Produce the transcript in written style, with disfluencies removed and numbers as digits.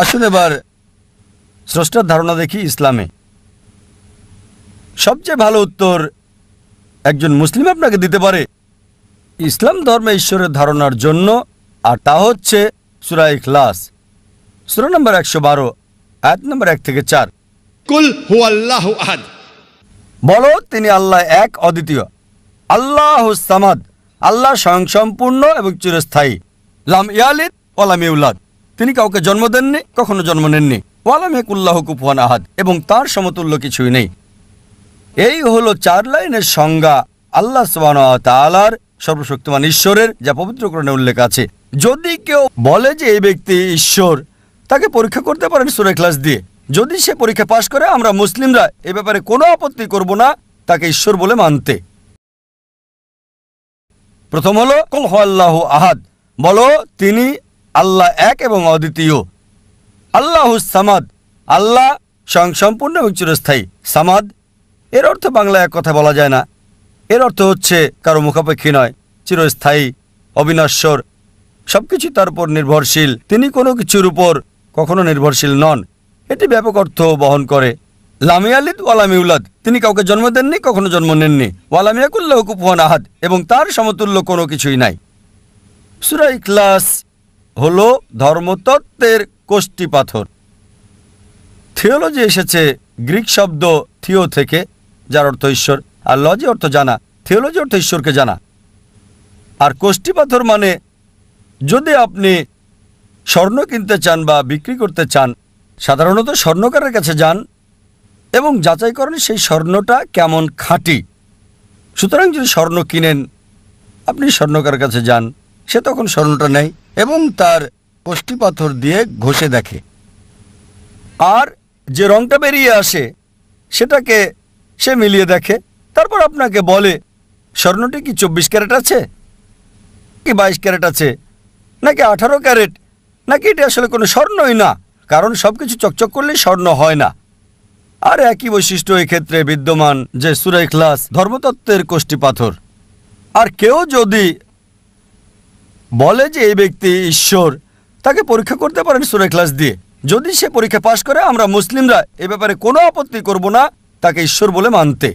আসুন এবার স্রষ্টার ধারণা দেখি ইসলামে। সবচেয়ে ভালো উত্তর একজন মুসলিম আপনাকে দিতে পারে ইসলাম ধর্মে ঈশ্বরের ধারণার জন্য, আর তা হচ্ছে সূরা ইখলাস, সূরা নম্বর 112, আয়াত নম্বর 1 থেকে 4। কুল হুয়াল্লাহু আহাদ, বলো তিনি আল্লাহ এক অদ্বিতীয়, আল্লাহুস সামাদ, আল্লাহ স্বয়ংসম্পূর্ণ এবং চিরস্থায়ী, লাম ইয়ালিদ ওয়া লাম ইউলাদ, তিনি কাউকে জন্ম দেননি, কখনো জন্ম নেননি, ওয়া লাম ইয়াকুল্লাহু কুফুয়ান আহাদ, এবং তার সমতুল্য কিছুই নেই। এই হলো 4 লাইনের সংজ্ঞা আল্লাহ সুবহানাহু ওয়া তাআলার সর্বশক্তিমান ঈশ্বরের, যা পবিত্র কোরআনে উল্লেখ আছে। যদি কেউ বলে যে এই ব্যক্তি ঈশ্বর, তাকে পরীক্ষা করতে পারেন সূরা ইখলাস দিয়ে। যদি সে পরীক্ষা পাশ করে, আমরা মুসলিমরা এ ব্যাপারে কোনো আপত্তি করব না তাকে ঈশ্বর বলে মানতে। প্রথম হলো কুল হুয়াল্লাহু আহাদ, বলো তিনি আল্লাহ এক এবং অদ্বিতীয়, আল্লাহুস সামাদ, আল্লাহ স্বয়ংসম্পূর্ণ এবং চিরস্থায়ী। সামাদ এর অর্থ বাংলায় এক কথা বলা যায় না, এর অর্থ হচ্ছে কারো মুখাপেক্ষী নয়, চিরস্থায়ী, অবিনশ্বর, সবকিছু তার উপর নির্ভরশীল, তিনি কোনো কিছুর উপর কখনো নির্ভরশীল নন। এটি ব্যাপক অর্থ বহন করে। লাম ইয়ালিদ ওয়া লাম ইউলাদ, তিনি কাউকে জন্ম দেননি, কখনো জন্ম নেননি, ওয়া লাম ইয়াকুল্লাহু কুফুয়ান আহাদ, এবং তার সমতুল্য কোনো কিছুই নাই। সূরা ইখলাস হলো ধর্মতত্ত্বের কোষ্ঠী পাথর। থিওলজি এসেছে গ্রিক শব্দ থিও থেকে, যার অর্থ ঈশ্বর, আর লজি অর্থ জানা। থিওলজি অর্থ ঈশ্বরকে জানা, আর কোষ্ঠী পাথর মানে যদি আপনি স্বর্ণ কিনতে চান বা বিক্রি করতে চান, সাধারণত স্বর্ণকারের কাছে যান এবং যাচাই করেন সেই স্বর্ণটা কেমন খাঁটি। সুতরাং যদি স্বর্ণ কিনেন, আপনি স্বর্ণকারের কাছে যান, সে তখন স্বর্ণটা নেয় এবং তার কোষ্ঠী পাথর দিয়ে ঘষে দেখে, আর যে রংটা বেরিয়ে আসে সেটাকে সে মিলিয়ে দেখে। তারপর আপনাকে বলে স্বর্ণটি কি 24 ক্যারেট আছে, কি 22 ক্যারেট আছে, নাকি 18 ক্যারেট, নাকি এটা আসলে কোনো স্বর্ণই না, কারণ সবকিছু চকচক করলেই স্বর্ণ হয় না। আর একই বৈশিষ্ট্য এক্ষেত্রে বিদ্যমান যে সূরা ইখলাস ধর্মতত্ত্বের কোষ্ঠী পাথর। আর কেউ যদি বলে যে এই ব্যক্তি ঈশ্বর, তাকে পরীক্ষা করতে পারেন সূরা ইখলাস দিয়ে। যদি সে পরীক্ষা পাশ করে, আমরা মুসলিমরা এ ব্যাপারে কোনো আপত্তি করব না তাকে ঈশ্বর বলে মানতে।